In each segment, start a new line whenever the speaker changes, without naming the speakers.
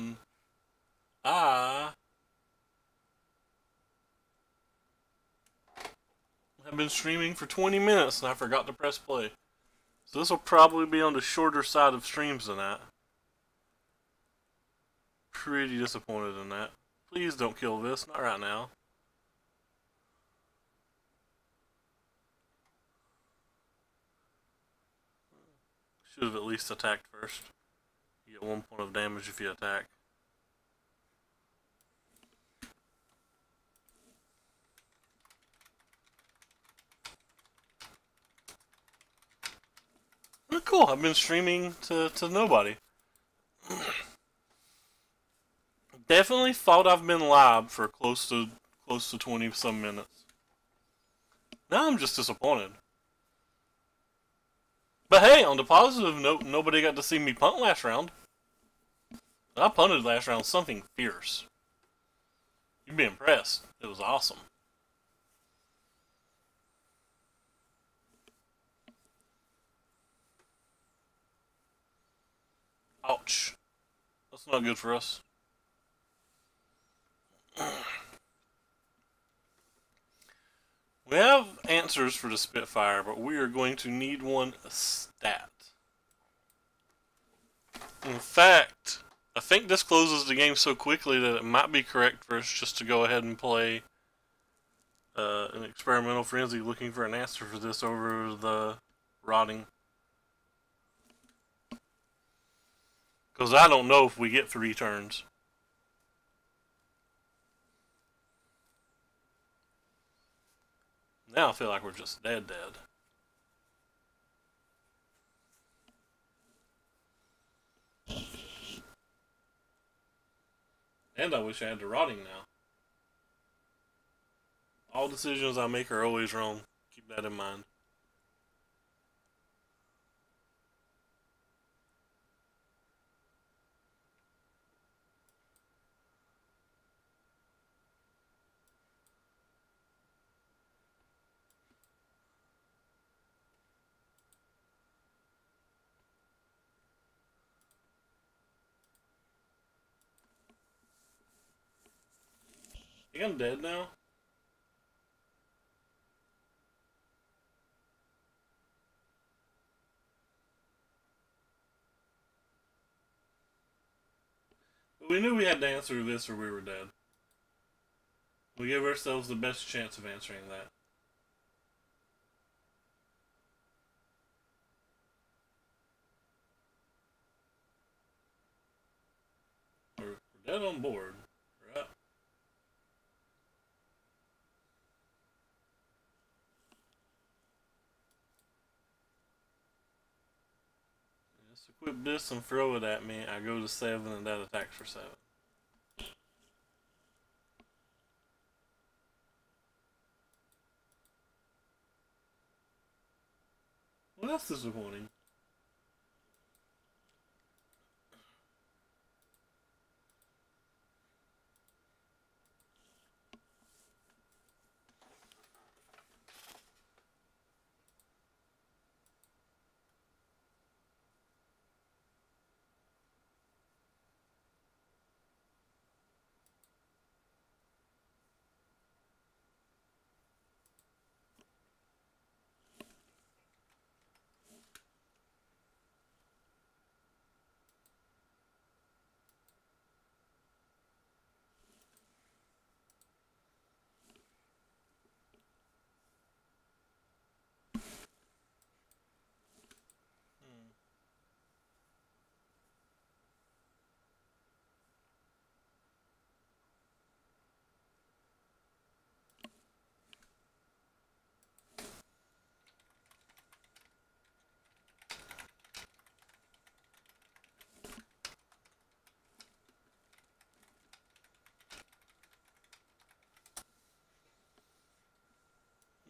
on. I have been streaming for 20 minutes and I forgot to press play. So this will probably be on the shorter side of streams than that. Pretty disappointed in that. Please don't kill this, not right now. Should have at least attacked first. You get 1 point of damage if you attack. Oh, cool, I've been streaming to nobody. Definitely thought I've been live for close to 20 some minutes. Now I'm just disappointed. But hey, on the positive note, nobody got to see me punt last round. I punted last round something fierce. You'd be impressed. It was awesome. Ouch. That's not good for us. We have answers for the Spitfire, but we are going to need one stat. In fact, I think this closes the game so quickly that it might be correct for us just to go ahead and play an experimental frenzy looking for an answer for this over the rotting. Because I don't know if we get 3 turns. Now I feel like we're just dead. And I wish I had the rotting now. All decisions I make are always wrong. Keep that in mind. I think I'm dead now. But we knew we had to answer this or we were dead. We gave ourselves the best chance of answering that. We're dead on board. We're up. Just equip this and throw it at me. I go to 7 and that attacks for 7. Well, that's disappointing.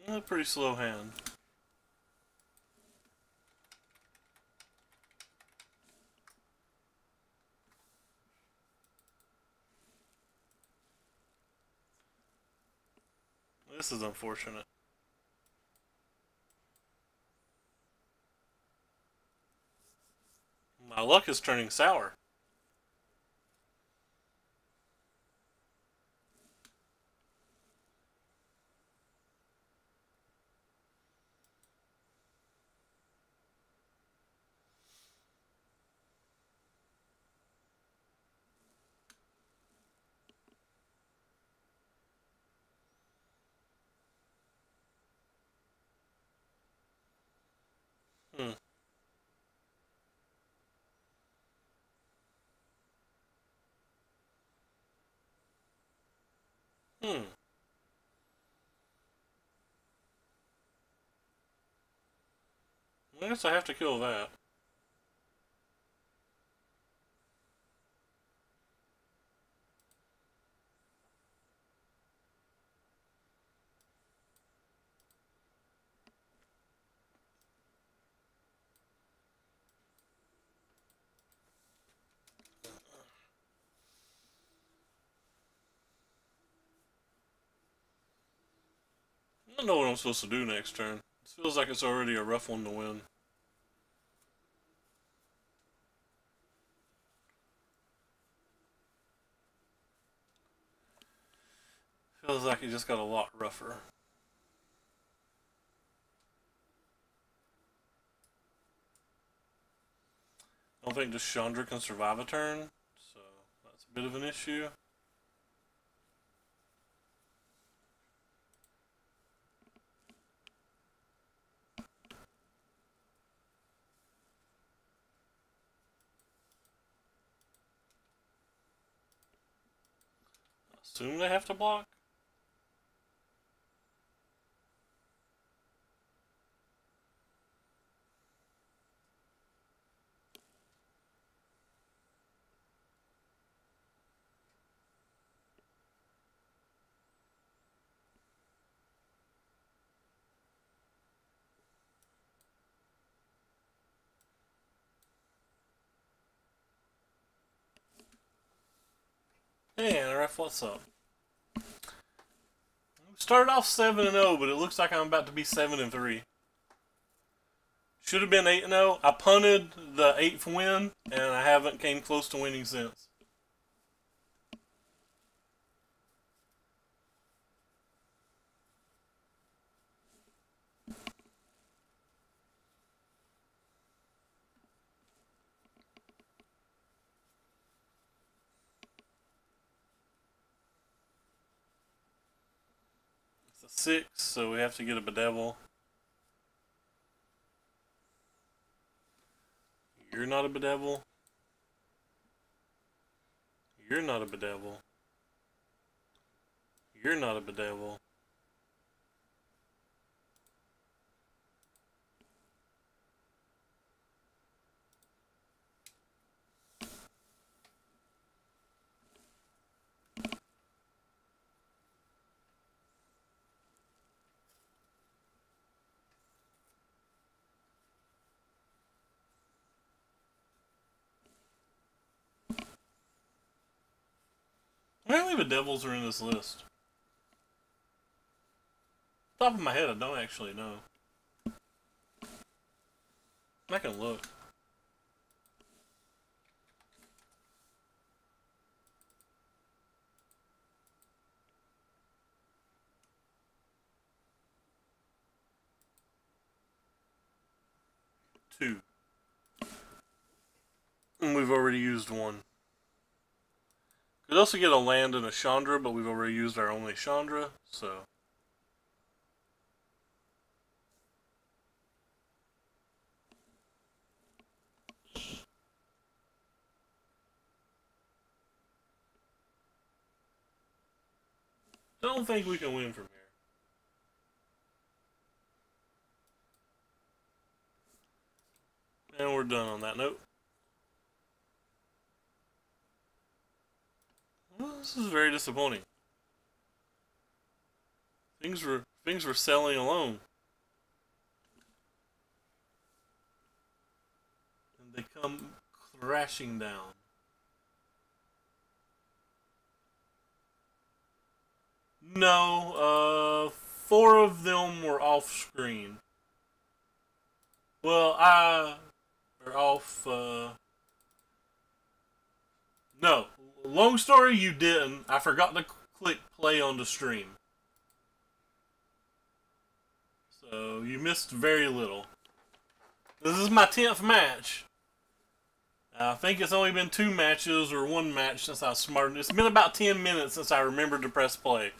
A pretty slow hand. This is unfortunate. My luck is turning sour. Hmm. I guess I have to kill that. I don't know what I'm supposed to do next turn. It feels like it's already a rough one to win. Feels like it just got a lot rougher. I don't think this Chandra can survive a turn, so that's a bit of an issue. I assume they have to block. Hey, Anaref, what's up? Started off 7-0, but it looks like I'm about to be 7-3. Should have been 8-0. I punted the 8th win, and I haven't came close to winning since. It's a 6, so we have to get a bedevil. You're not a bedevil. You're not a bedevil. You're not a bedevil. How many bedevils are in this list? Top of my head, I don't actually know. I can look. Two. And we've already used one. Could also get a land and a Chandra, but we've already used our only Chandra, so. Don't think we can win from here. And we're done on that note. Well, this is very disappointing. Things were selling alone. And they come crashing down. No, 4 of them were off screen. Well, are off, no. Long story, you didn't. I forgot to click play on the stream. So, you missed very little. This is my 10th match. I think it's only been 2 matches or 1 match since I smarted. It's been about 10 minutes since I remembered to press play.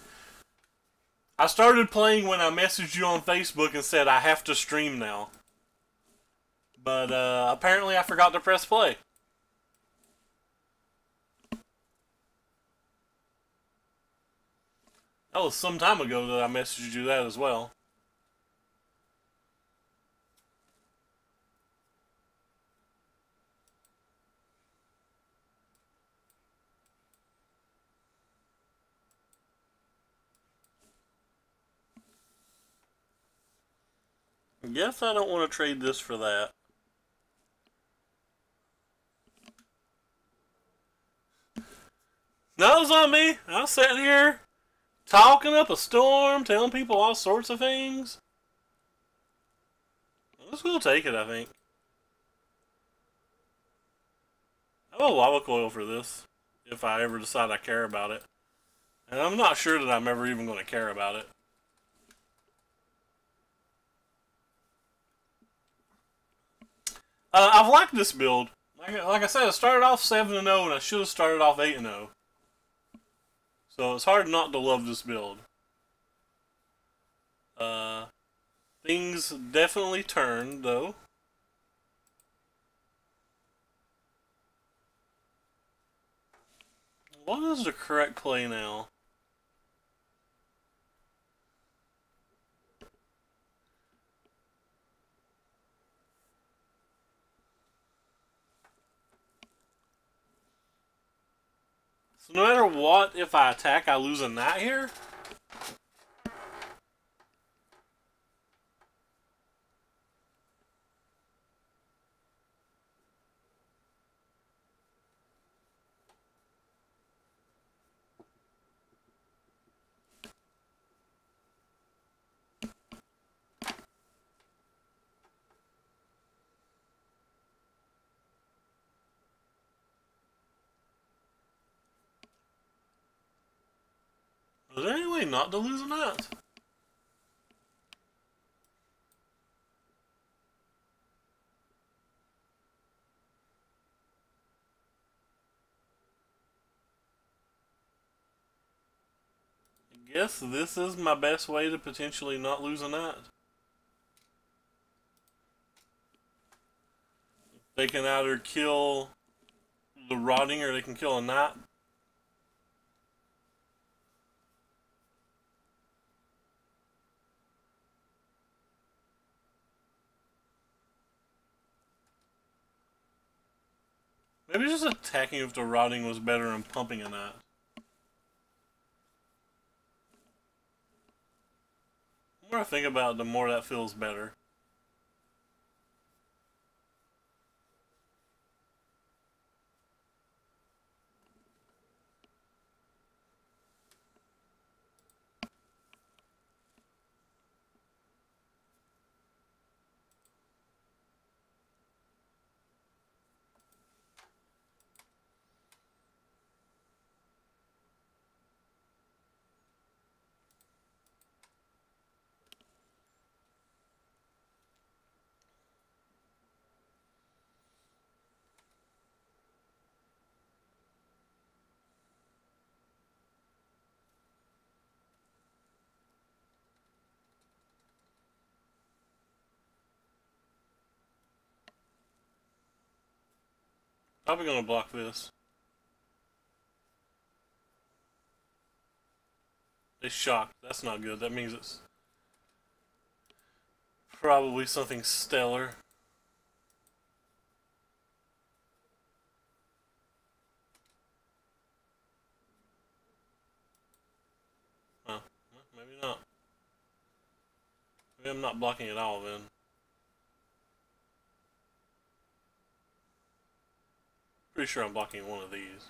I started playing when I messaged you on Facebook and said I have to stream now. But apparently I forgot to press play. That was some time ago that I messaged you that as well. Guess I don't want to trade this for that. No, it's not me. I was sitting here talking up a storm, telling people all sorts of things. Let's go take it, I think. I have a lava coil for this, if I ever decide I care about it. And I'm not sure that I'm ever even going to care about it. I've liked this build. Like I said, I started off 7-0 and I should have started off 8-0. So it's hard not to love this build. Things definitely turned, though. What is the correct play now? So no matter what, if I attack, I lose a knight here? Is there any way not to lose a knight? I guess this is my best way to potentially not lose a knight. They can either kill the rotting or they can kill a knight. Maybe just attacking with the rotting was better than pumping a knight. The more I think about it, the more that feels better. Probably gonna block this. They shocked. That's not good. That means it's probably something stellar. Huh. Well, maybe not. Maybe I'm not blocking at all then. Pretty sure I'm blocking one of these.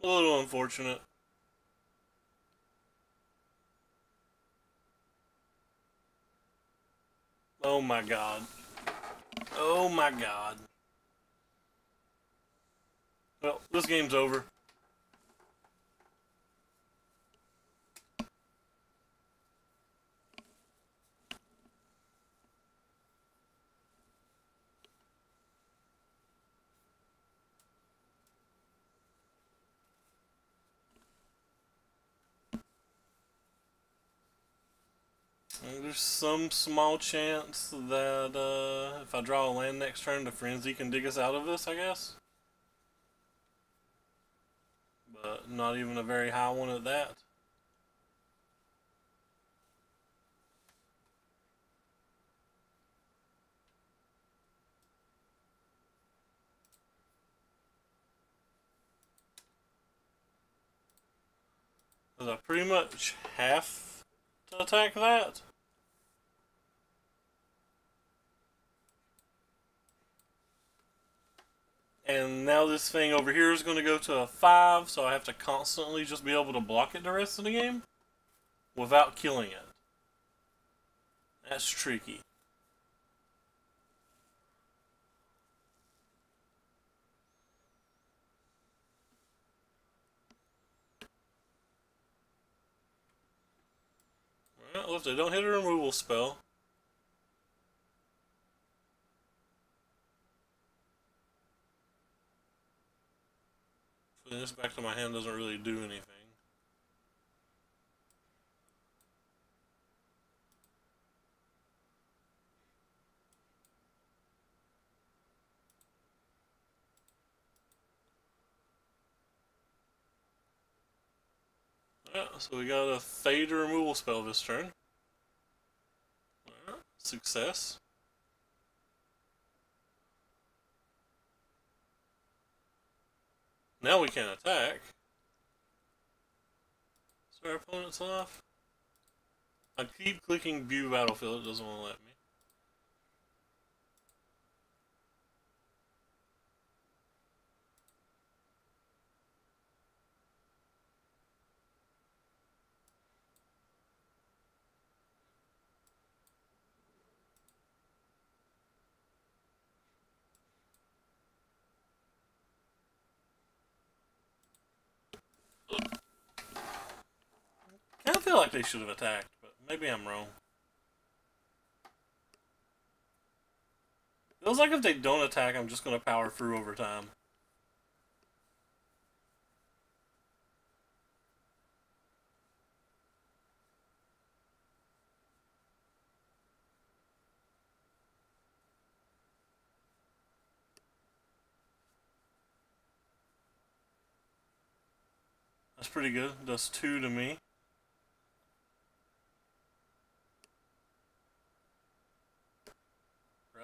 A little unfortunate. Oh my god. Oh my god. Well, this game's over. And there's some small chance that if I draw a land next turn, the Frenzy can dig us out of this, I guess. But not even a very high one at that. Because I pretty much have to attack that. And now this thing over here is going to go to a 5, so I have to constantly just be able to block it the rest of the game without killing it. That's tricky. Well, if they don't hit a removal spell, putting this back to my hand doesn't really do anything. So we got a fade removal spell this turn. Success. Now we can attack. So our opponent's off. I keep clicking view battlefield, it doesn't want to let me. I feel like they should have attacked, but maybe I'm wrong. Feels like if they don't attack, I'm just going to power through over time. That's pretty good. Does 2 to me.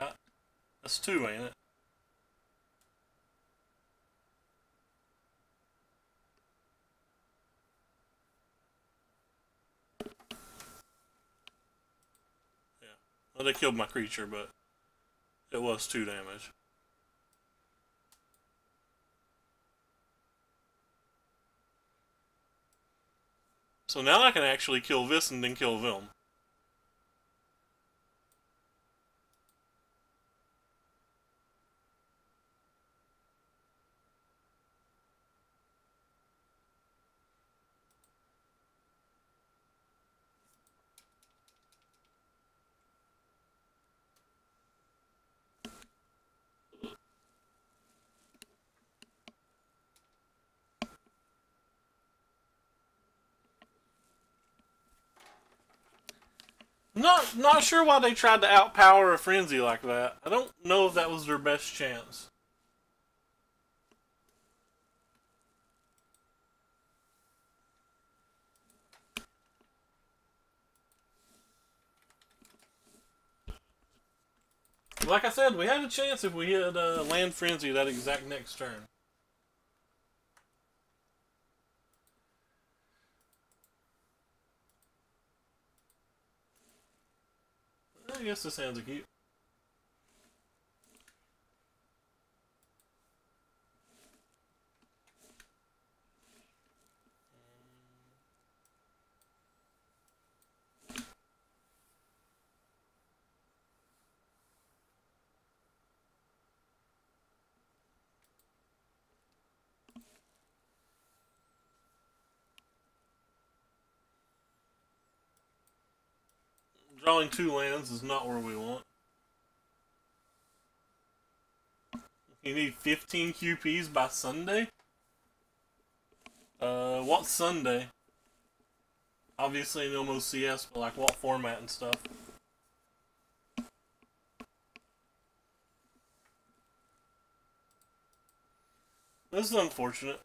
Right? That's 2, ain't it? Yeah. Well, they killed my creature, but it was 2 damage. So now I can actually kill this and then kill them. Not sure why they tried to outpower a Frenzy like that. I don't know if that was their best chance. Like I said, we had a chance if we had Land Frenzy that exact next turn. I guess this hand's a keep. Drawing 2 lands is not where we want. You need 15 QPs by Sunday? What Sunday? Obviously no more CS, but like what format and stuff? This is unfortunate.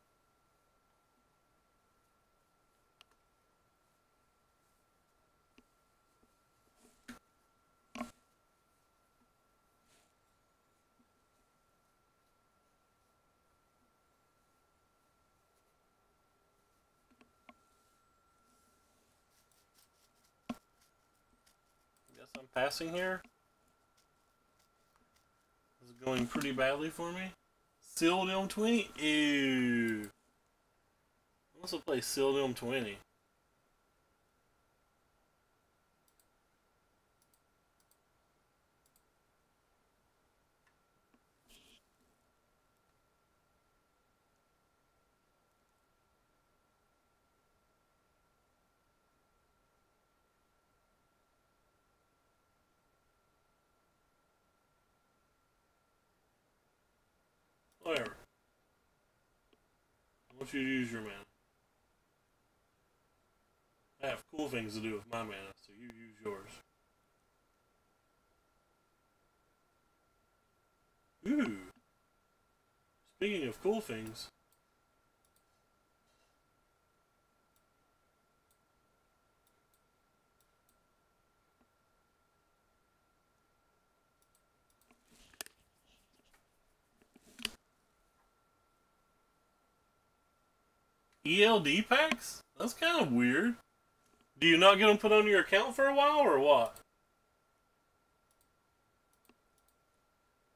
Guess I'm passing here. This is going pretty badly for me. Sealed M20? Ew. I also play Sealed M20. Whatever. I want you to use your mana. I have cool things to do with my mana, so you use yours. Ooh. Speaking of cool things. ELD packs? That's kind of weird. Do you not get them put on your account for a while, or what?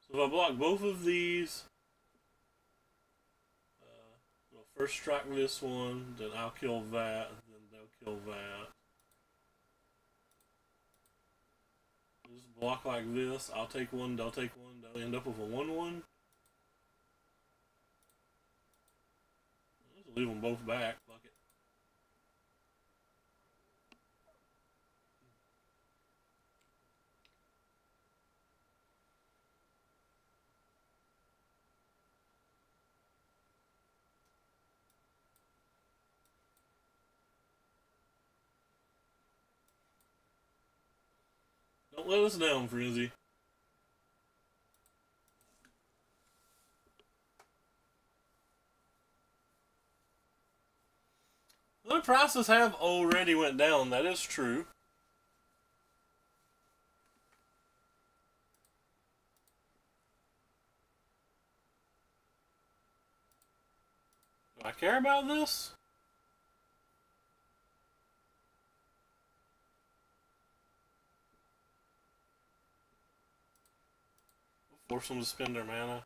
So if I block both of these, I'll first strike this one, then I'll kill that, then they'll kill that. Just block like this, I'll take one, they'll take one, they'll end up with a 1-1. Just leave them both back, fuck it. Don't let us down, Frenzy. The prices have already went down, that is true. Do I care about this? Force them to spend their mana.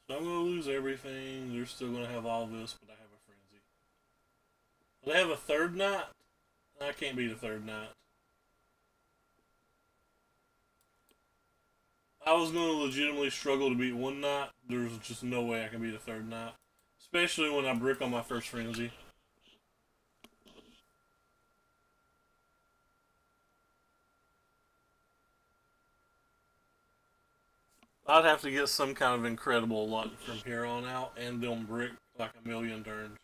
So I'm going to lose everything. They're still going to have all this, but I have a frenzy. Will they have a third knight? I can't beat a third knight. I was going to legitimately struggle to beat one knight. There's just no way I can beat a third knight. Especially when I brick on my first frenzy. I'd have to get some kind of incredible luck from here on out and them brick like a million turns.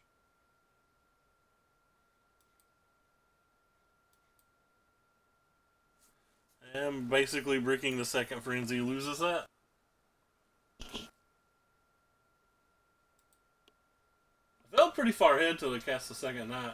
And basically bricking the second frenzy loses that. I felt pretty far ahead till they cast the second knight.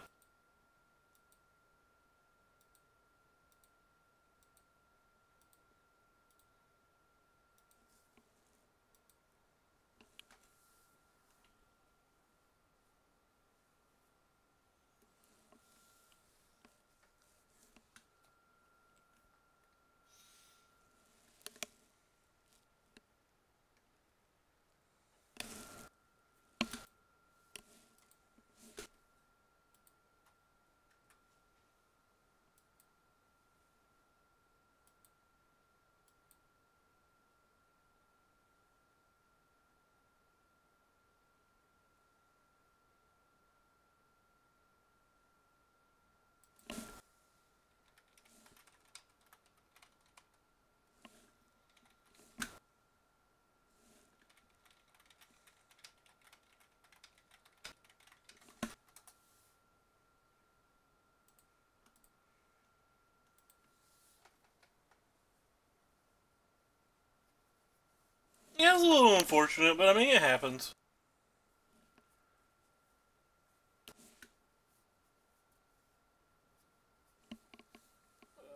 Yeah, it's a little unfortunate, but I mean, it happens.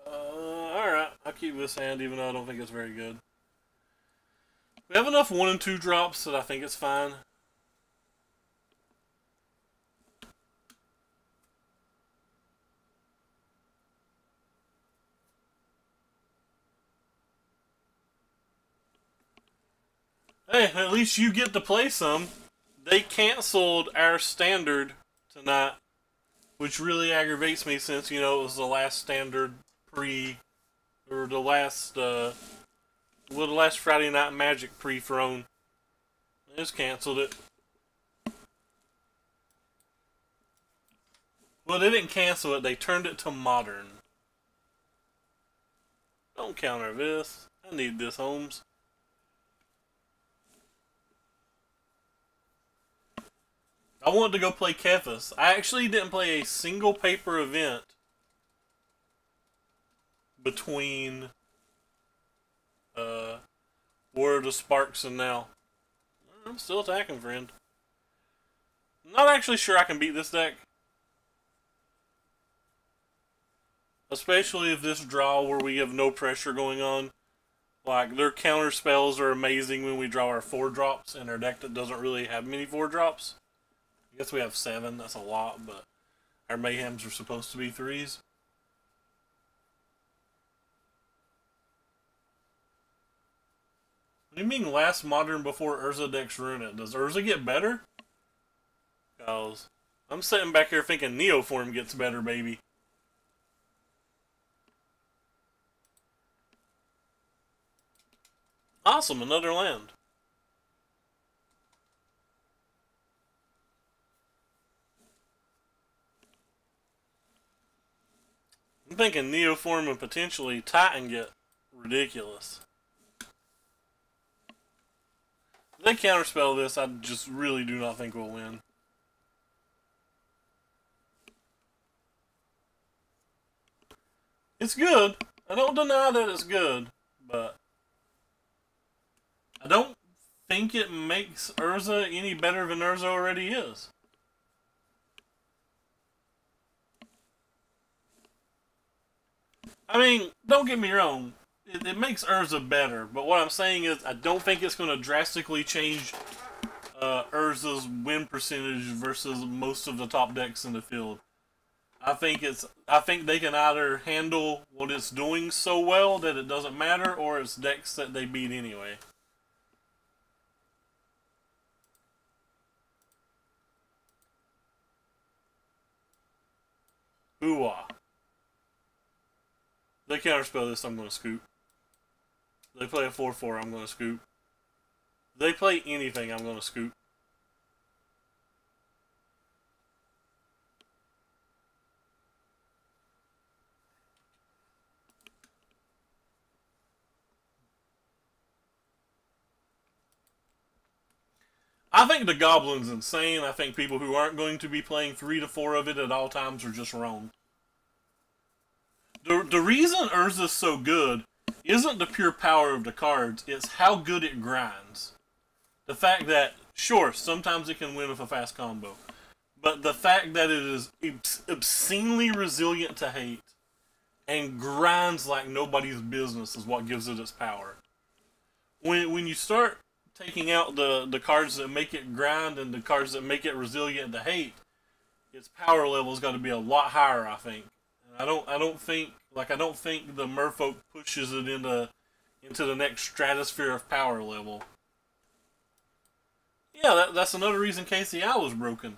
Alright, I'll keep this hand even though I don't think it's very good. We have enough 1 and 2 drops that I think it's fine. Hey, at least you get to play some. They canceled our standard tonight, which really aggravates me since, you know, it was the last standard or the last, the last Friday Night Magic pre-throne. They just canceled it. Well, they didn't cancel it, they turned it to modern. Don't counter this. I need this, Holmes. I wanted to go play Kefis. I actually didn't play a single paper event between War of the Sparks and now. I'm still attacking, friend. I'm not actually sure I can beat this deck. Especially if this draw where we have no pressure going on. Like, their counter spells are amazing when we draw our 4-drops in our deck that doesn't really have many 4-drops. I guess we have 7, that's a lot, but our Mayhems are supposed to be 3s. What do you mean last modern before Urza decks ruin it? Does Urza get better? Because I'm sitting back here thinking Neoform gets better, baby. Awesome, another land. I'm thinking Neoform and potentially Titan get ridiculous. If they counterspell this, I just really do not think we'll win. It's good. I don't deny that it's good, but I don't think it makes Urza any better than Urza already is. I mean, don't get me wrong. It makes Urza better, but what I'm saying is I don't think it's going to drastically change Urza's win percentage versus most of the top decks in the field. I think they can either handle what it's doing so well that it doesn't matter, or it's decks that they beat anyway. Ooh-ah. They counterspell this, I'm going to scoop. They play a 4-4, I'm going to scoop. They play anything, I'm going to scoop. I think the Goblin's insane. I think people who aren't going to be playing 3 to 4 of it at all times are just wrong. The reason Urza's so good isn't the pure power of the cards, it's how good it grinds. The fact that, sure, sometimes it can win with a fast combo, but the fact that it is obscenely resilient to hate and grinds like nobody's business is what gives it its power. When you start taking out the cards that make it grind and the cards that make it resilient to hate, its power level's got to be a lot higher, I think. I don't think the Merfolk pushes it into the next stratosphere of power level. Yeah, that's another reason KCI was broken.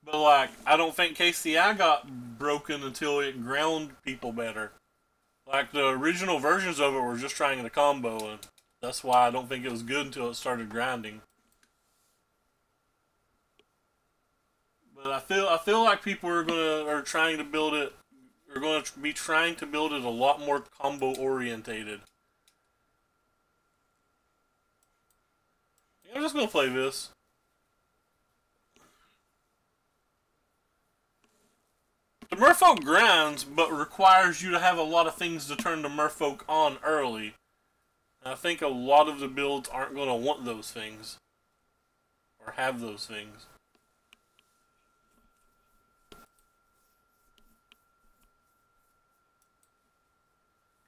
But like, I don't think KCI got broken until it ground people better. Like, the original versions of it were just trying to combo, and that's why I don't think it was good until it started grinding. But I feel like people are trying to build it. Are going to be trying to build it a lot more combo orientated. I'm just gonna play this. The Merfolk grinds, but requires you to have a lot of things to turn the Merfolk on early. I think a lot of the builds aren't going to want those things. Or have those things.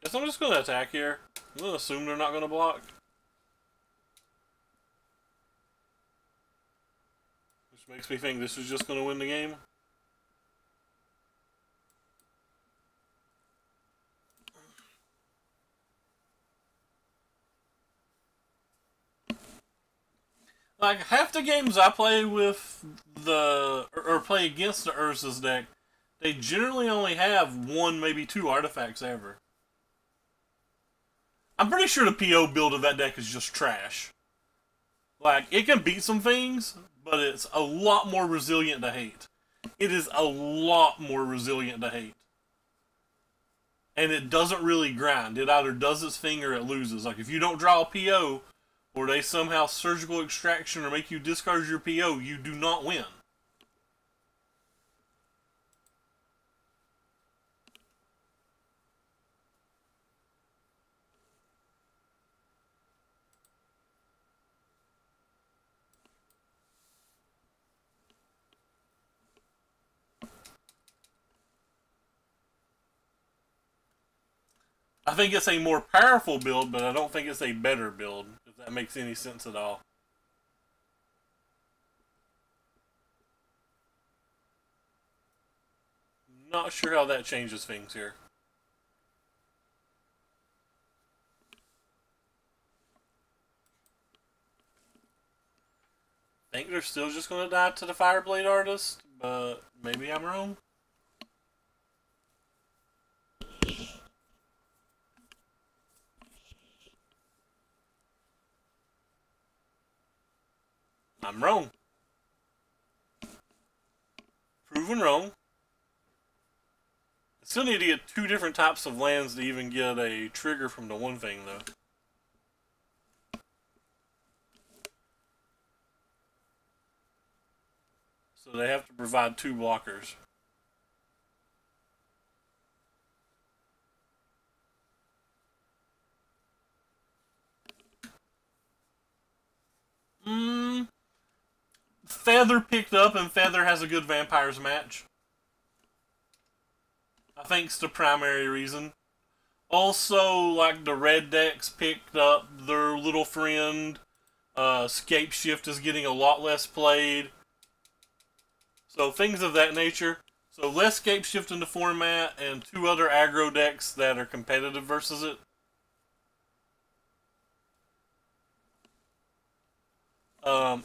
Guess I'm just going to attack here. I'm going to assume they're not going to block. Which makes me think this is just going to win the game. Like, half the games I play with or play against the Urza's deck, they generally only have one, maybe two artifacts ever. I'm pretty sure the PO build of that deck is just trash. Like, it can beat some things, but it's a lot more resilient to hate. It is a lot more resilient to hate. And it doesn't really grind. It either does its thing or it loses. Like, if you don't draw a PO, or they somehow surgical extraction or make you discard your PO, you do not win. I think it's a more powerful build, but I don't think it's a better build, if that makes any sense at all. Not sure how that changes things here. I think they're still just going to die to the Fireblade Artist, but maybe I'm wrong. I'm wrong. Proven wrong. I still need to get two different types of lands to even get a trigger from the one thing, though. So they have to provide two blockers. Feather picked up, and Feather has a good Vampires match. I think it's the primary reason. Also, like, the red decks picked up their little friend. Scape Shift is getting a lot less played. So, things of that nature. So, less Scape Shift in the format, and two other aggro decks that are competitive versus it.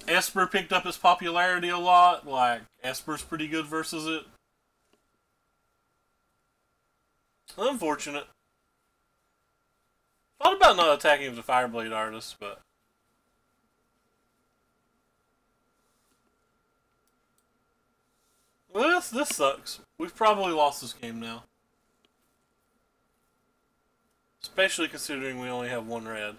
Esper picked up its popularity a lot. Like, Esper's pretty good versus it. Unfortunate. Thought about not attacking the Fireblade Artist, but... Well, this sucks. We've probably lost this game now. Especially considering we only have one red.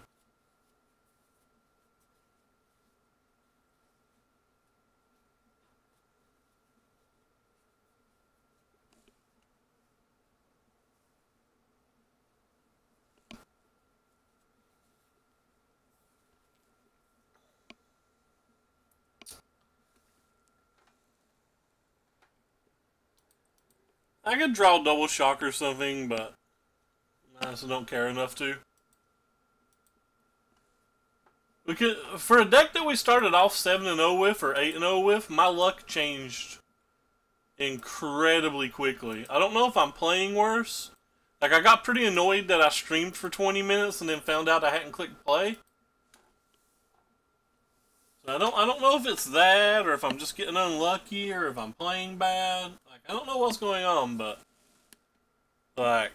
I could draw double shock or something, but I just don't care enough to. Because for a deck that we started off 7-0 with, or 8-0 with, my luck changed incredibly quickly. I don't know if I'm playing worse. Like, I got pretty annoyed that I streamed for 20 minutes and then found out I hadn't clicked play. So I don't know if it's that, or if I'm just getting unlucky, or if I'm playing bad. Like, I don't know what's going on, but... Like,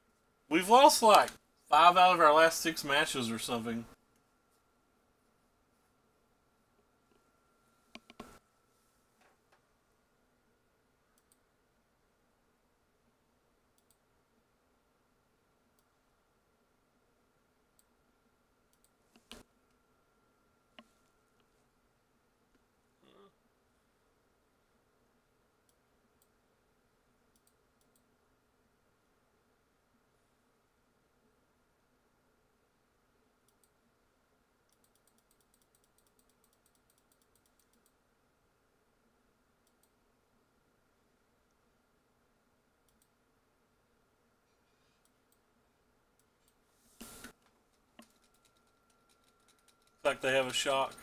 we've lost, like, 5 out of our last 6 matches or something. like they have a shock.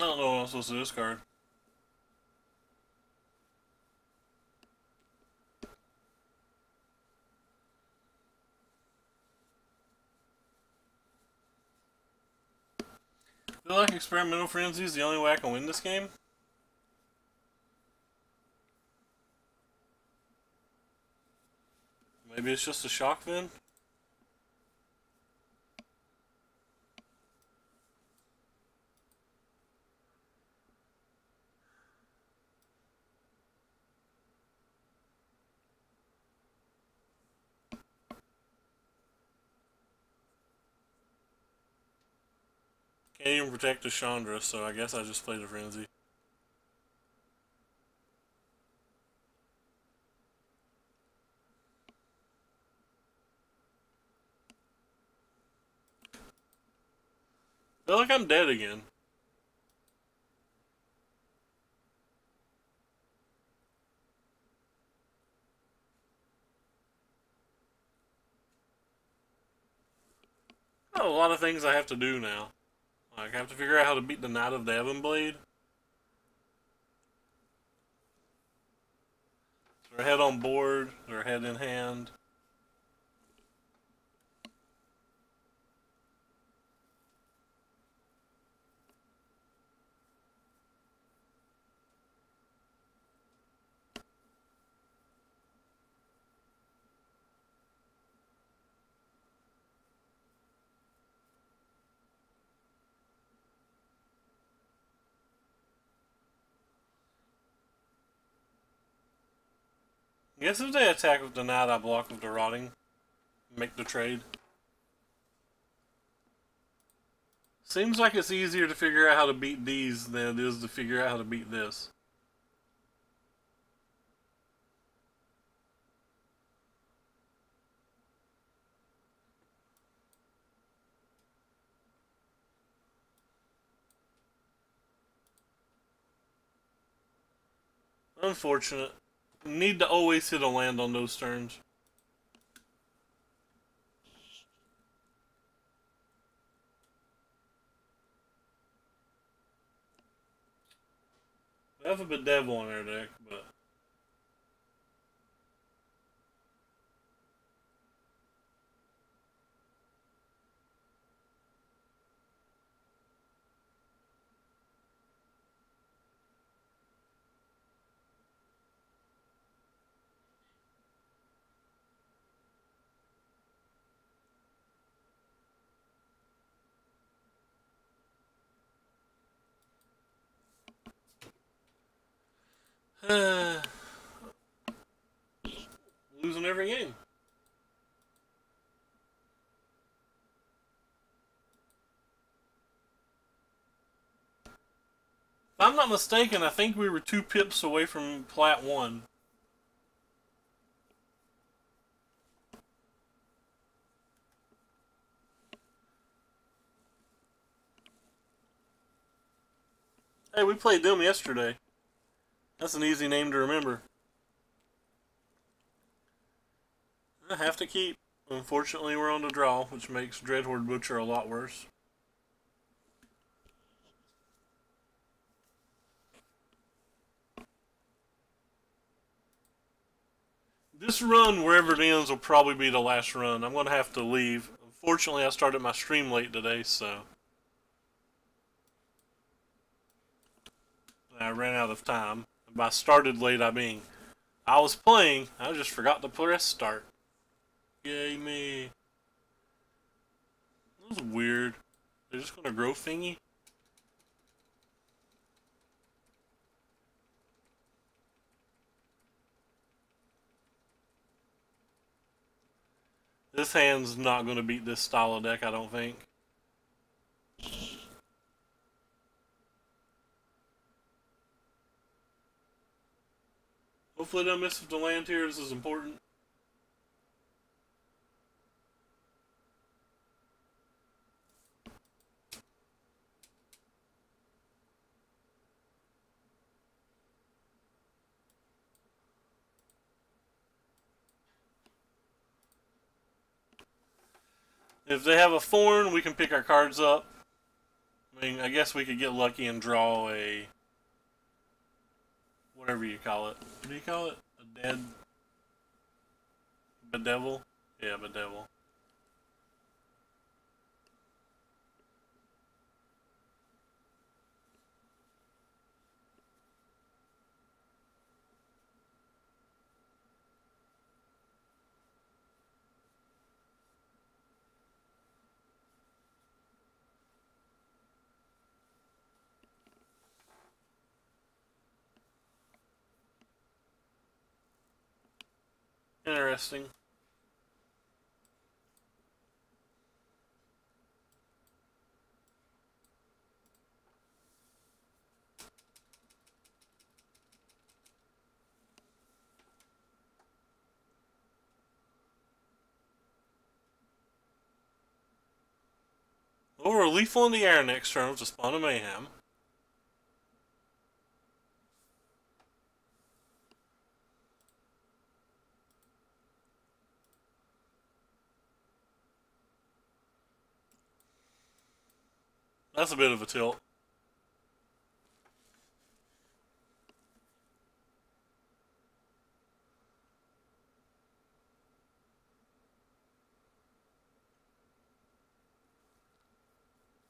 I don't know what I'm supposed to discard. I feel like Experimental Frenzy is the only way I can win this game. Maybe it's just a shock then? Can't even protect the Chandra, so I guess I just played a Frenzy. I feel like I'm dead again. I have a lot of things I have to do now. Like, I have to figure out how to beat the Knight of the Ebonblade. They're head on board, they're head in hand. I guess if they attack with the Knight, I block with the Rotting. Make the trade. Seems like it's easier to figure out how to beat these than it is to figure out how to beat this. Unfortunate. Need to always hit a land on those turns. They have a Bedevil in their deck, but... losing every game. If I'm not mistaken, I think we were 2 pips away from Plat 1. Hey, we played them yesterday. That's an easy name to remember. I have to keep. Unfortunately, we're on the draw, which makes Dreadhorde Butcher a lot worse. This run, wherever it ends, will probably be the last run. I'm going to have to leave. Unfortunately, I started my stream late today, so... I ran out of time. By started late, I mean... I was playing, I just forgot to press start. Yay me. That was weird. They're just going to grow thingy? This hand's not going to beat this style of deck, I don't think. Hopefully don't miss with the land here. This is important. If they have a thorn, we can pick our cards up. I mean, I guess we could get lucky and draw a... whatever you call it. What do you call it? A dead... bedevil? Yeah, bedevil. Interesting. Over a lethal in the air next turn with a spawn of mayhem. That's a bit of a tilt.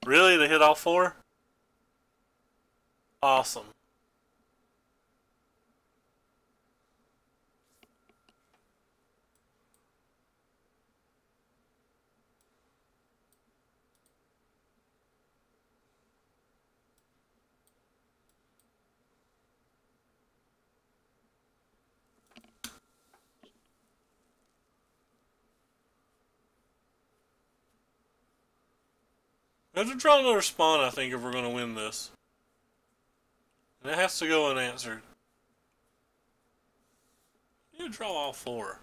Really? They hit all four? Awesome. We have to draw another spawn, I think, if we're going to win this. And it has to go unanswered. You draw all four.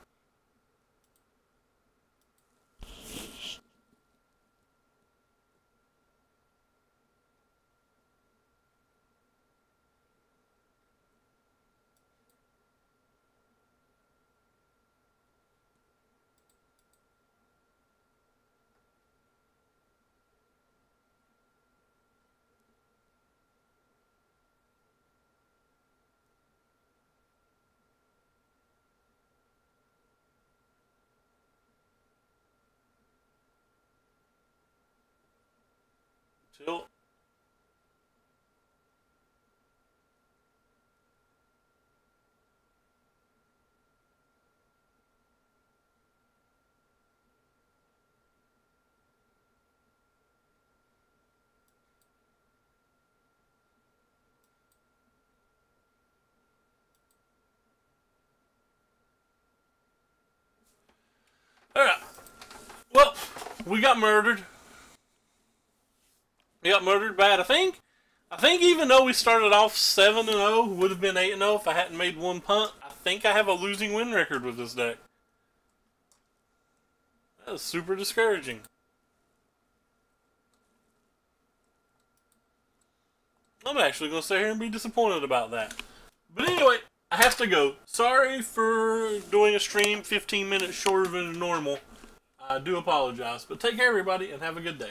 Tilt. Alright. Well, we got murdered. We got murdered bad. I think even though we started off 7-0, would have been 8-0 if I hadn't made one punt. I think I have a losing win record with this deck. That is super discouraging. I'm actually going to sit here and be disappointed about that. But anyway, I have to go. Sorry for doing a stream 15 minutes shorter than normal. I do apologize. But take care, everybody, and have a good day.